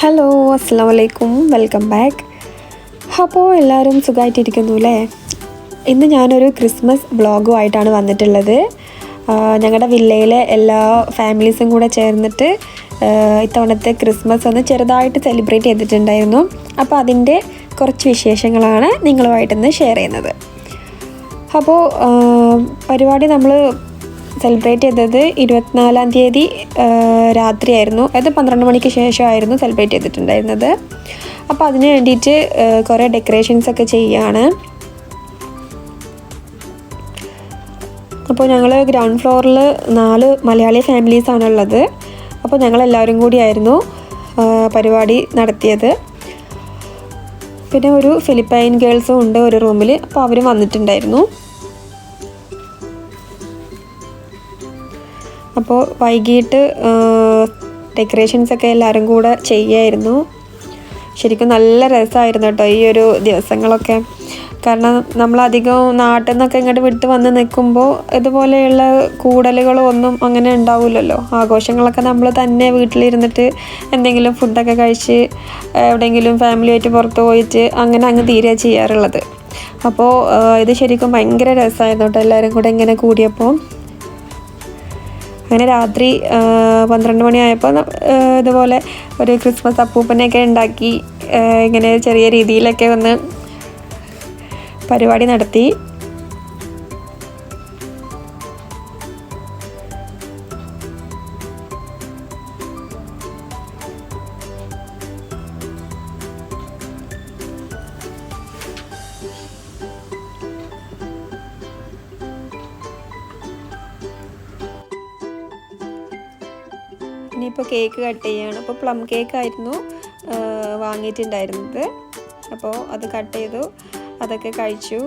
Hello, അസ്സലാമു അലൈക്കും, welcome back. അപ്പോൾ എല്ലാവരും സുഖമായിട്ടിരിക്കുന്നു അല്ലേ? ഇന്ന് ഞാനൊരു ക്രിസ്മസ് വ്ളോഗുമായിട്ടാണ് വന്നിട്ടുള്ളത്. ഞങ്ങളുടെ വില്ലയിലെ എല്ലാ ഫാമിലീസും കൂടെ ചേർന്നിട്ട് ഇത്തവണത്തെ ക്രിസ്മസ് ഒന്ന് ചെറുതായിട്ട് സെലിബ്രേറ്റ് ചെയ്തിട്ടുണ്ടായിരുന്നു. അപ്പോൾ അതിൻ്റെ കുറച്ച് വിശേഷങ്ങളാണ് നിങ്ങളുമായിട്ടൊന്ന് ഷെയർ ചെയ്യുന്നത്. അപ്പോൾ പരിപാടി നമ്മൾ സെലിബ്രേറ്റ് ചെയ്തത് 24-ാം തീയതി രാത്രിയായിരുന്നു. അത് 12 മണിക്ക് ശേഷമായിരുന്നു സെലിബ്രേറ്റ് ചെയ്തിട്ടുണ്ടായിരുന്നത്. അപ്പോൾ അതിന് വേണ്ടിയിട്ട് കുറേ ഡെക്കറേഷൻസൊക്കെ ചെയ്യുകയാണ്. അപ്പോൾ ഞങ്ങൾ ഗ്രൗണ്ട് ഫ്ലോറിൽ 4 മലയാളി ഫാമിലീസാണുള്ളത്. അപ്പോൾ ഞങ്ങളെല്ലാവരും കൂടിയായിരുന്നു പരിപാടി നടത്തിയത്. പിന്നെ ഒരു ഫിലിപ്പൈൻ ഗേൾസും ഉണ്ട് ഒരു റൂമിൽ. അപ്പോൾ അവരും വന്നിട്ടുണ്ടായിരുന്നു. അപ്പോൾ വൈകിട്ട് ഡെക്കറേഷൻസൊക്കെ എല്ലാവരും കൂടെ ചെയ്യായിരുന്നു. ശരിക്കും നല്ല രസമായിരുന്നു കേട്ടോ ഈ ഒരു ദിവസങ്ങളൊക്കെ. കാരണം നമ്മളധികം നാട്ടിൽ നിന്നൊക്കെ ഇങ്ങോട്ട് വിട്ട് വന്ന് നിൽക്കുമ്പോൾ ഇതുപോലെയുള്ള കൂടലുകളോ ഒന്നും അങ്ങനെ ഉണ്ടാവില്ലല്ലോ. ആഘോഷങ്ങളൊക്കെ നമ്മൾ തന്നെ വീട്ടിലിരുന്നിട്ട് എന്തെങ്കിലും ഫുഡൊക്കെ കഴിച്ച് എവിടെയെങ്കിലും ഫാമിലിയായിട്ട് പുറത്ത് പോയിട്ട് അങ്ങ് തീരെ ചെയ്യാറുള്ളത്. അപ്പോൾ ഇത് ശരിക്കും ഭയങ്കര രസമായിരുന്നു കേട്ടോ എല്ലാവരും കൂടെ ഇങ്ങനെ കൂടിയപ്പോൾ. അങ്ങനെ രാത്രി 12 മണിയായപ്പോൾ ഇതുപോലെ ഒരു ക്രിസ്മസ് അപ്പൂപ്പനെയൊക്കെ ഉണ്ടാക്കി ഇങ്ങനെ ചെറിയ രീതിയിലൊക്കെ ഒന്ന് പരിപാടി നടത്തി. ഇനിയിപ്പോൾ കേക്ക് കട്ട് ചെയ്യുകയാണ്. അപ്പോൾ പ്ലം കേക്കായിരുന്നു വാങ്ങിയിട്ടുണ്ടായിരുന്നത്. അപ്പോൾ അത് കട്ട് ചെയ്തു, അതൊക്കെ കഴിച്ചു.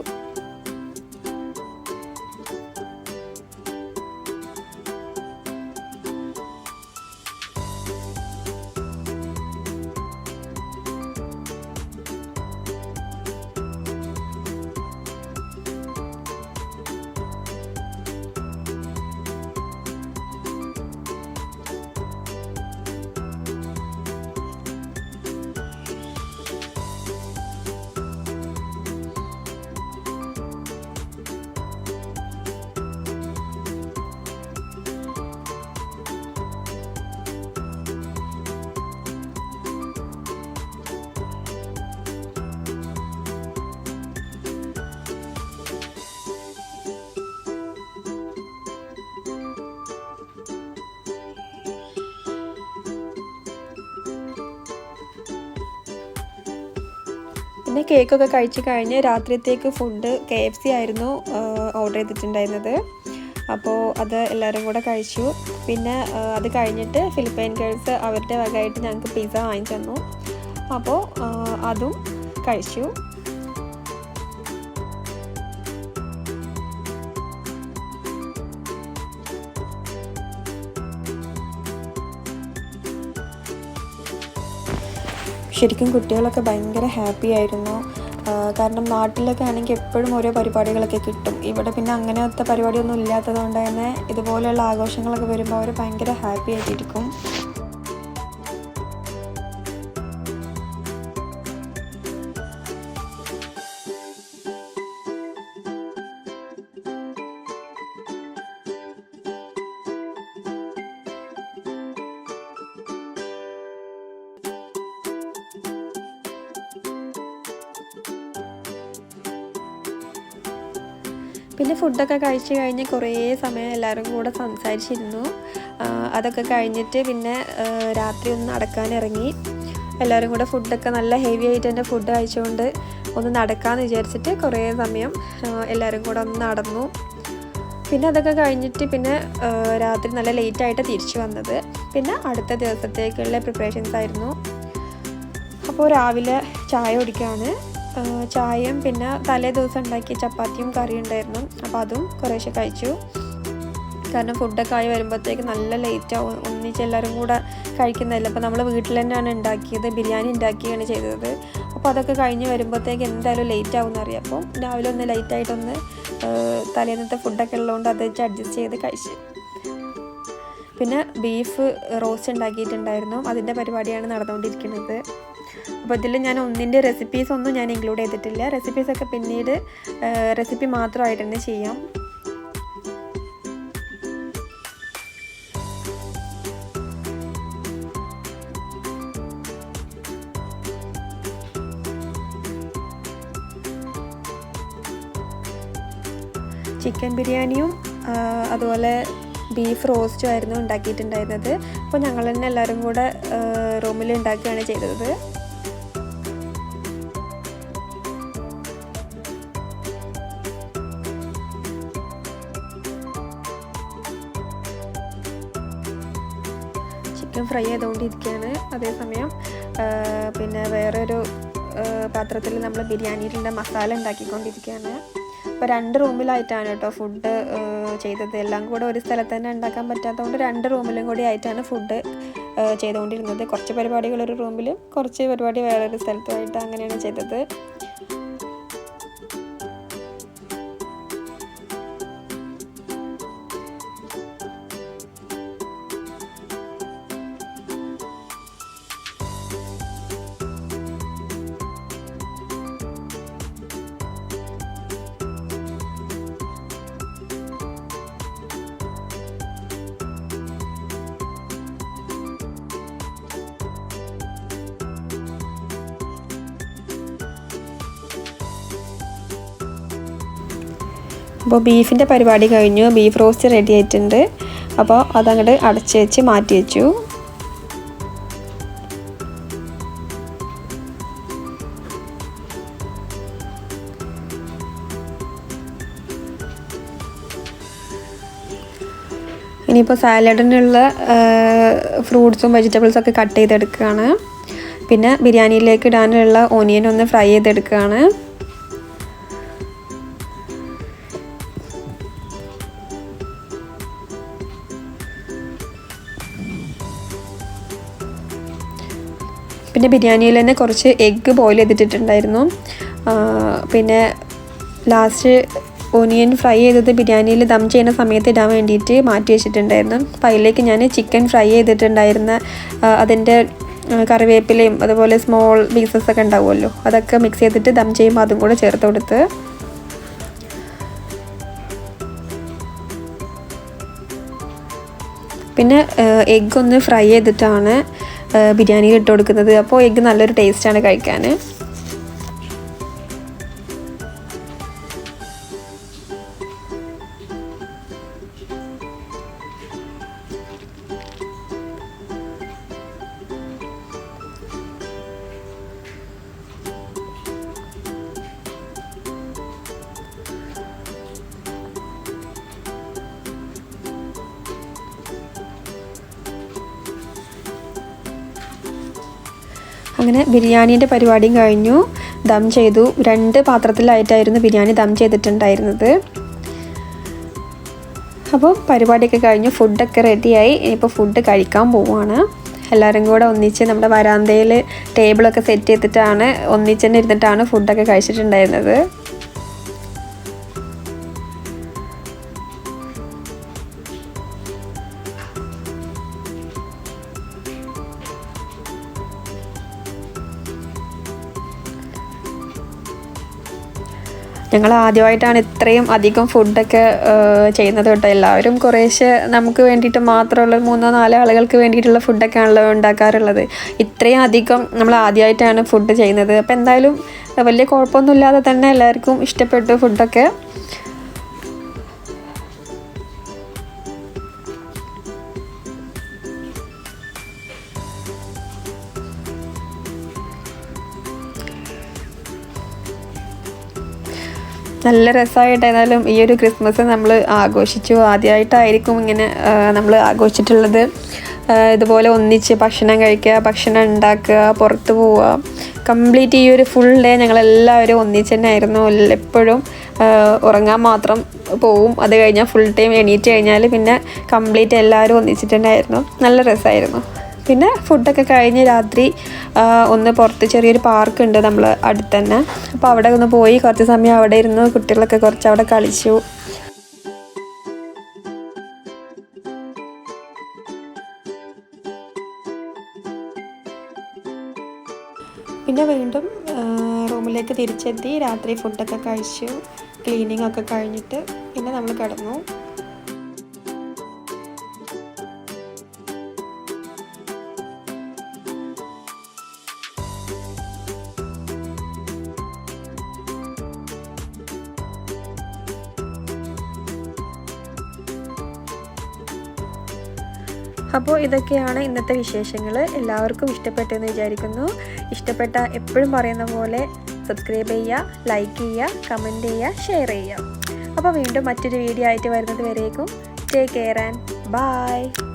പിന്നെ കേക്കൊക്കെ കഴിച്ച് കഴിഞ്ഞ് രാത്രിയത്തേക്ക് ഫുഡ് KFC ആയിരുന്നു ഓർഡർ ചെയ്തിട്ടുണ്ടായിരുന്നത്. അപ്പോൾ അത് എല്ലാവരും കൂടെ കഴിച്ചു. പിന്നെ അത് കഴിഞ്ഞിട്ട് ഫിലിപ്പൈൻ ഗേൾസ് അവരുടെ വകയായിട്ട് ഞങ്ങൾക്ക് പിസ്സ വാങ്ങിച്ചു തന്നു. അപ്പോൾ അതും കഴിച്ചു. ശരിക്കും കുട്ടികളൊക്കെ ഭയങ്കര ഹാപ്പി ആയിരുന്നു. കാരണം നാട്ടിലൊക്കെ ആണെങ്കിൽ എപ്പോഴും ഓരോ പരിപാടികളൊക്കെ കിട്ടും. ഇവിടെ പിന്നെ അങ്ങനത്തെ പരിപാടിയൊന്നും ഇല്ലാത്തത് കൊണ്ട് തന്നെ ഇതുപോലെയുള്ള ആഘോഷങ്ങളൊക്കെ വരുമ്പോൾ അവർ ഭയങ്കര ഹാപ്പി ആയിട്ടിരിക്കും. പിന്നെ ഫുഡൊക്കെ കഴിച്ച് കഴിഞ്ഞ് കുറേ സമയം എല്ലാവരും കൂടെ സംസാരിച്ചിരുന്നു. അതൊക്കെ കഴിഞ്ഞിട്ട് പിന്നെ രാത്രി ഒന്ന് നടക്കാനിറങ്ങി. എല്ലാവരും കൂടെ ഫുഡൊക്കെ നല്ല ഹെവി ആയിട്ട് തന്നെ ഫുഡ് കഴിച്ചുകൊണ്ട് ഒന്ന് നടക്കാമെന്ന് വിചാരിച്ചിട്ട് കുറേ സമയം എല്ലാവരും കൂടെ ഒന്ന് നടന്നു. പിന്നെ അതൊക്കെ കഴിഞ്ഞിട്ട് പിന്നെ രാത്രി നല്ല ലേറ്റായിട്ട് തിരിച്ചു വന്നത്. പിന്നെ അടുത്ത ദിവസത്തേക്കുള്ള പ്രിപ്പറേഷൻസ് ആയിരുന്നു. അപ്പോൾ രാവിലെ ചായ കുടിക്കുകയാണ്. ചായയും പിന്നെ തലേ ദിവസം ഉണ്ടാക്കിയ ചപ്പാത്തിയും കറിയും ഉണ്ടായിരുന്നു. അപ്പോൾ അതും കുറേശ്ശെ കഴിച്ചു. കാരണം ഫുഡൊക്കെ ആയി വരുമ്പോഴത്തേക്ക് നല്ല ലേറ്റാവും. ഒന്നിച്ച് എല്ലാവരും കൂടെ കഴിക്കുന്നതല്ല. അപ്പോൾ നമ്മൾ വീട്ടിൽ തന്നെയാണ് ഉണ്ടാക്കിയത്, ബിരിയാണി ഉണ്ടാക്കിയാണ് ചെയ്തത്. അപ്പോൾ അതൊക്കെ കഴിഞ്ഞ് വരുമ്പോഴത്തേക്ക് എന്തായാലും ലേറ്റ് ആവും എന്നറിയാം. അപ്പോൾ രാവിലെ ഒന്ന് ലൈറ്റായിട്ടൊന്ന് തലേന്നത്തെ ഫുഡൊക്കെ ഉള്ളതുകൊണ്ട് അത് വെച്ച് അഡ്ജസ്റ്റ് ചെയ്ത് കഴിച്ചു. പിന്നെ ബീഫ് റോസ്റ്റ് ഉണ്ടാക്കിയിട്ടുണ്ടായിരുന്നു, അതിൻ്റെ പരിപാടിയാണ് നടന്നുകൊണ്ടിരിക്കുന്നത്. അപ്പോൾ ഇതിൽ ഞാൻ ഒന്നിൻ്റെ റെസിപ്പീസ് ഒന്നും ഞാൻ ഇൻക്ലൂഡ് ചെയ്തിട്ടില്ല. റെസിപ്പീസൊക്കെ പിന്നീട് റെസിപ്പി മാത്രമായിട്ട് തന്നെ ചെയ്യാം. ചിക്കൻ ബിരിയാണിയും അതുപോലെ ബീഫ് റോസ്റ്റും ആയിരുന്നു ഉണ്ടാക്കിയിട്ടുണ്ടായിരുന്നത്. അപ്പോൾ ഞങ്ങൾ തന്നെ എല്ലാവരും കൂടെ റൂമിൽ ഉണ്ടാക്കുകയാണ് ചെയ്തത്. ചിക്കൻ ഫ്രൈ ചെയ്തുകൊണ്ടിരിക്കുകയാണ്. അതേസമയം പിന്നെ വേറൊരു പാത്രത്തിൽ നമ്മൾ ബിരിയാണിയിലുള്ള മസാല ഉണ്ടാക്കിക്കൊണ്ടിരിക്കുകയാണ്. അപ്പോൾ 2 റൂമിലായിട്ടാണ് കേട്ടോ ഫുഡ് ചെയ്തത്. എല്ലാം കൂടെ ഒരു സ്ഥലത്ത് തന്നെ ഉണ്ടാക്കാൻ പറ്റാത്തതുകൊണ്ട് 2 റൂമിലും കൂടി ആയിട്ടാണ് ഫുഡ് ചെയ്തുകൊണ്ടിരുന്നത്. കുറച്ച് പരിപാടികൾ ഒരു റൂമിലും കുറച്ച് പരിപാടി വേറൊരു സ്ഥലത്തുമായിട്ട് അങ്ങനെയാണ് ചെയ്തത്. അപ്പോൾ ബീഫിൻ്റെ പരിപാടി കഴിഞ്ഞു. ബീഫ് റോസ്റ്റ് റെഡി ആയിട്ടുണ്ട്. അപ്പോൾ അതങ്ങോട്ട് അടച്ച് വെച്ച് മാറ്റി വെച്ചു. ഇനിയിപ്പോൾ സാലഡിനുള്ള ഫ്രൂട്ട്സും വെജിറ്റബിൾസൊക്കെ കട്ട് ചെയ്തെടുക്കുകയാണ്. പിന്നെ ബിരിയാണിയിലേക്ക് ഇടാനുള്ള ഓനിയൻ ഒന്ന് ഫ്രൈ ചെയ്തെടുക്കുകയാണ്. പിന്നെ ബിരിയാണിയിൽ തന്നെ കുറച്ച് എഗ്ഗ് ബോയിൽ ചെയ്തിട്ടുണ്ടായിരുന്നു. പിന്നെ ലാസ്റ്റ് ഓനിയൻ ഫ്രൈ ചെയ്തത് ബിരിയാണിയിൽ ദം ചെയ്യുന്ന സമയത്ത് ഇടാൻ വേണ്ടിയിട്ട് മാറ്റി വെച്ചിട്ടുണ്ടായിരുന്നു. അപ്പോൾ അതിലേക്ക് ഞാൻ ചിക്കൻ ഫ്രൈ ചെയ്തിട്ടുണ്ടായിരുന്ന അതിൻ്റെ കറിവേപ്പിലയും അതുപോലെ സ്മോൾ പീസസ് ഒക്കെ ഉണ്ടാവുമല്ലോ, അതൊക്കെ മിക്സ് ചെയ്തിട്ട് ദം ചെയ്യുമ്പോൾ അതും കൂടെ ചേർത്ത് കൊടുത്ത് പിന്നെ എഗ്ഗ് ഒന്ന് ഫ്രൈ ചെയ്തിട്ടാണ് ബിരിയാണിയിൽ ഇട്ട് കൊടുക്കുന്നത്. അപ്പോൾ എഗ്ഗ് നല്ലൊരു ടേസ്റ്റാണ് കഴിക്കാൻ. അങ്ങനെ ബിരിയാണീൻ്റെ പരിപാടിയും കഴിഞ്ഞു. ദം ചെയ്തു. 2 പാത്രത്തിലായിട്ടായിരുന്നു ബിരിയാണി ദം ചെയ്തിട്ടുണ്ടായിരുന്നത്. അപ്പോൾ പരിപാടിയൊക്കെ കഴിഞ്ഞു, ഫുഡൊക്കെ റെഡിയായി. ഇനിയിപ്പോൾ ഫുഡ് കഴിക്കാൻ പോവുകയാണ്. എല്ലാവരും കൂടെ ഒന്നിച്ച് നമ്മുടെ വരാന്തയിൽ ടേബിളൊക്കെ സെറ്റ് ചെയ്തിട്ടാണ് ഒന്നിച്ച് തന്നെ ഇരുന്നിട്ടാണ് ഫുഡൊക്കെ കഴിച്ചിട്ടുണ്ടായിരുന്നത്. ഞങ്ങൾ ആദ്യമായിട്ടാണ് ഇത്രയും അധികം ഫുഡൊക്കെ ചെയ്യുന്നത് കേട്ടോ. എല്ലാവരും കുറേശ്ശെ നമുക്ക് വേണ്ടിയിട്ട് മാത്രമുള്ള 3-4 ആളുകൾക്ക് വേണ്ടിയിട്ടുള്ള ഫുഡൊക്കെ ആണല്ലോ ഉണ്ടാക്കാറുള്ളത്. ഇത്രയും അധികം നമ്മൾ ആദ്യമായിട്ടാണ് ഫുഡ് ചെയ്യുന്നത്. അപ്പോൾ എന്തായാലും വലിയ കുഴപ്പമൊന്നുമില്ലാതെ തന്നെ എല്ലാവർക്കും ഇഷ്ടപ്പെട്ടു ഫുഡൊക്കെ. നല്ല രസമായിട്ടായിരുന്നാലും ഈ ഒരു ക്രിസ്മസ് നമ്മൾ ആഘോഷിച്ചു. ആദ്യമായിട്ടായിരിക്കും ഇങ്ങനെ നമ്മൾ ആഘോഷിച്ചിട്ടുള്ളത്. ഇതുപോലെ ഒന്നിച്ച് ഭക്ഷണം കഴിക്കുക, ഭക്ഷണം ഉണ്ടാക്കുക, പുറത്ത് പോവുക, കംപ്ലീറ്റ് ഈ ഒരു ഫുൾ ഡേ ഞങ്ങളെല്ലാവരും ഒന്നിച്ച് തന്നെ ആയിരുന്നു. എപ്പോഴും ഉറങ്ങാൻ മാത്രം പോവും. അത് കഴിഞ്ഞാൽ ഫുൾ ടൈം എണീറ്റ് കഴിഞ്ഞാൽ പിന്നെ കംപ്ലീറ്റ് എല്ലാവരും ഒന്നിച്ചിട്ട് തന്നെ ആയിരുന്നു. നല്ല രസമായിരുന്നു. പിന്നെ ഫുഡൊക്കെ കഴിഞ്ഞ് രാത്രി ഒന്ന് പുറത്ത് ചെറിയൊരു പാർക്കുണ്ട് നമ്മൾ അടുത്ത് തന്നെ. അപ്പോൾ അവിടെ ഒന്ന് പോയി കുറച്ച് സമയം അവിടെ ഇരുന്ന് കുട്ടികളൊക്കെ കുറച്ച് അവിടെ കളിച്ചു. പിന്നെ വീണ്ടും റൂമിലേക്ക് തിരിച്ചെത്തി. രാത്രി ഫുഡൊക്കെ കഴിച്ചു, ക്ലീനിങ് ഒക്കെ കഴിഞ്ഞിട്ട് പിന്നെ നമ്മൾ കിടന്നു. അപ്പോൾ ഇതൊക്കെയാണ് ഇന്നത്തെ വിശേഷങ്ങൾ. എല്ലാവർക്കും ഇഷ്ടപ്പെട്ടെന്ന് വിചാരിക്കുന്നു. ഇഷ്ടപ്പെട്ട എപ്പോഴും പറയുന്ന പോലെ സബ്സ്ക്രൈബ് ചെയ്യുക, ലൈക്ക് ചെയ്യുക, കമൻറ്റ് ചെയ്യുക, ഷെയർ ചെയ്യുക. അപ്പോൾ വീണ്ടും മറ്റൊരു വീഡിയോ ആയിട്ട് വരുന്നത് വരേക്കും ടേക്ക് കെയർ ആൻഡ് ബൈ.